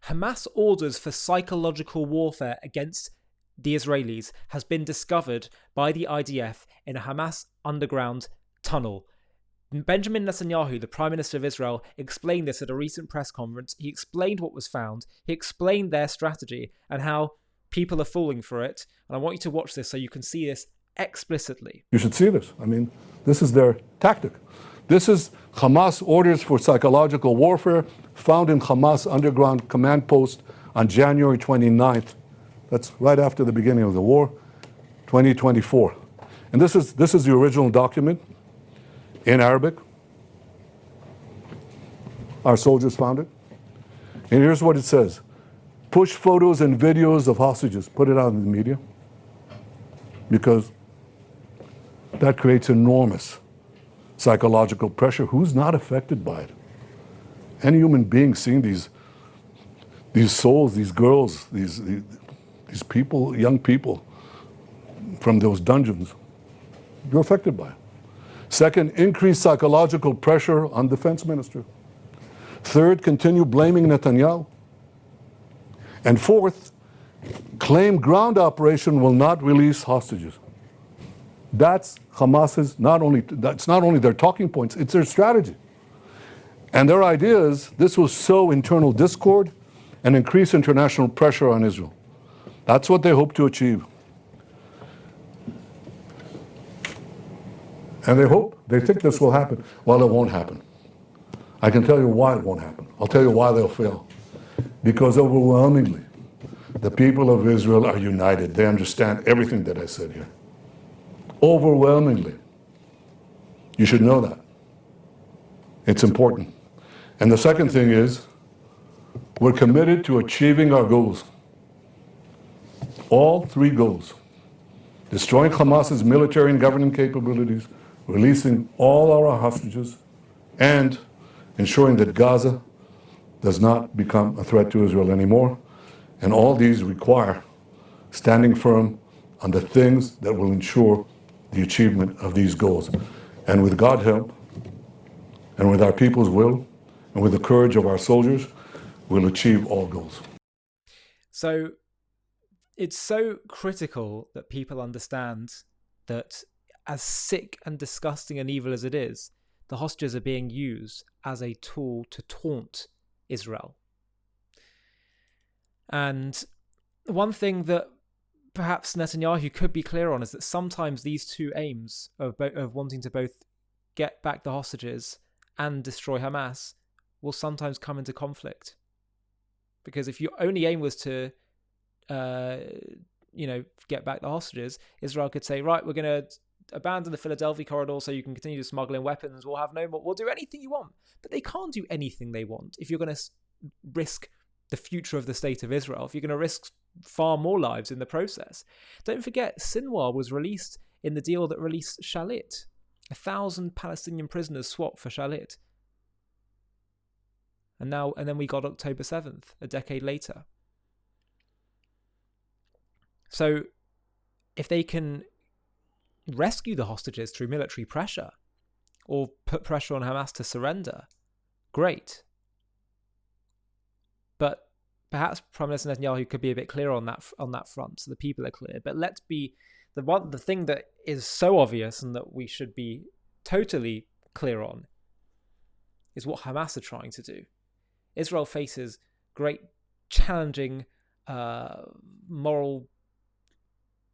Hamas orders for psychological warfare against the Israelis has been discovered by the IDF in a Hamas underground tunnel. Benjamin Netanyahu, the Prime Minister of Israel, explained this at a recent press conference. He explained what was found. He explained their strategy and how people are falling for it. And I want you to watch this so you can see this explicitly. You should see this. I mean, this is their tactic. This is Hamas orders for psychological warfare found in Hamas underground command post on January 29th. That's right after the beginning of the war, 2024. And this is the original document in Arabic. Our soldiers found it. And here's what it says. Push photos and videos of hostages. Put it out in the media. Because that creates enormous psychological pressure. Who's not affected by it? Any human being seeing these souls, these girls, these people, young people from those dungeons, you're affected by it. Second, increase psychological pressure on defense minister. Third, continue blaming Netanyahu. And fourth, claim ground operation will not release hostages. That's Hamas's that's not only their talking points, it's their strategy. And their idea is this will sow internal discord and increase international pressure on Israel. That's what they hope to achieve. And they think this will happen. Well, it won't happen. I can tell you why it won't happen. I'll tell you why they'll fail. Because overwhelmingly, the people of Israel are united. They understand everything that I said here. Overwhelmingly. You should know that. It's important. And the second thing is, we're committed to achieving our goals. All three goals. Destroying Hamas's military and governing capabilities, releasing all our hostages, and ensuring that Gaza does not become a threat to Israel anymore. And all these require standing firm on the things that will ensure the achievement of these goals. And with God's help, and with our people's will, and with the courage of our soldiers, we'll achieve all goals. So it's so critical that people understand that, as sick and disgusting and evil as it is, the hostages are being used as a tool to taunt Israel. And one thing that perhaps Netanyahu could be clear on is that sometimes these two aims of wanting to both get back the hostages and destroy Hamas will sometimes come into conflict. Because if your only aim was to get back the hostages, Israel could say, right, we're going to abandon the Philadelphia corridor so you can continue to smuggle in weapons. We'll have no more. We'll do anything you want. But they can't do anything they want if you're going to risk the future of the state of Israel, if you're going to risk far more lives in the process. Don't forget, Sinwar was released in the deal that released Shalit. 1,000 Palestinian prisoners swapped for Shalit. And then we got October 7th, a decade later. So if they can rescue the hostages through military pressure or put pressure on Hamas to surrender, great. But perhaps Prime Minister Netanyahu could be a bit clearer on that front, so the people are clear. But let's be the thing that is so obvious and that we should be totally clear on is what Hamas are trying to do. Israel faces great challenging moral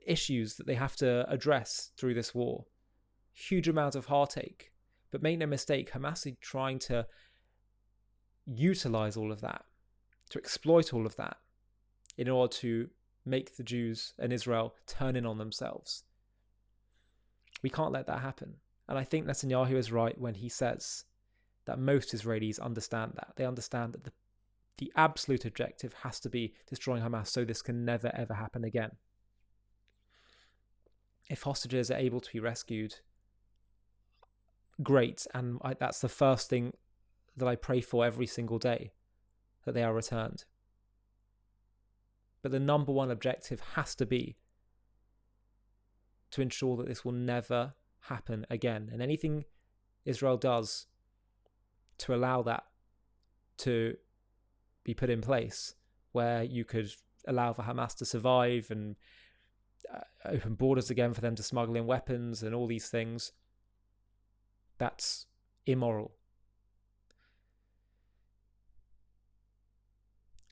issues that they have to address through this war. Huge amount of heartache. But make no mistake, Hamas is trying to utilize all of that, to exploit all of that in order to make the Jews and Israel turn in on themselves. We can't let that happen. And I think Netanyahu is right when he says that most Israelis understand that. They understand that the absolute objective has to be destroying Hamas so this can never, ever happen again. If hostages are able to be rescued, great. And that's the first thing that I pray for every single day, that they are returned. But the number one objective has to be to ensure that this will never happen again. And anything Israel does to allow that to be put in place where you could allow for Hamas to survive and open borders again for them to smuggle in weapons and all these things, that's immoral.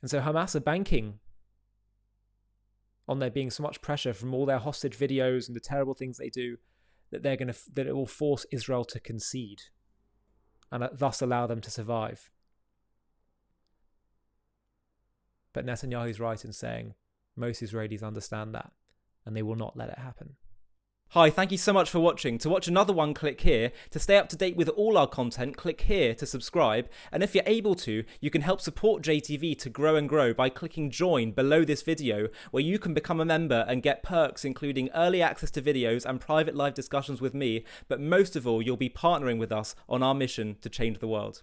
And so Hamas are banking on there being so much pressure from all their hostage videos and the terrible things they do that that it will force Israel to concede and thus allow them to survive. But Netanyahu's right in saying most Israelis understand that and they will not let it happen. Hi, thank you so much for watching. To watch another one, click here. To stay up to date with all our content, click here to subscribe. And if you're able to, you can help support JTV to grow and grow by clicking join below this video, where you can become a member and get perks including early access to videos and private live discussions with me. But most of all, you'll be partnering with us on our mission to change the world.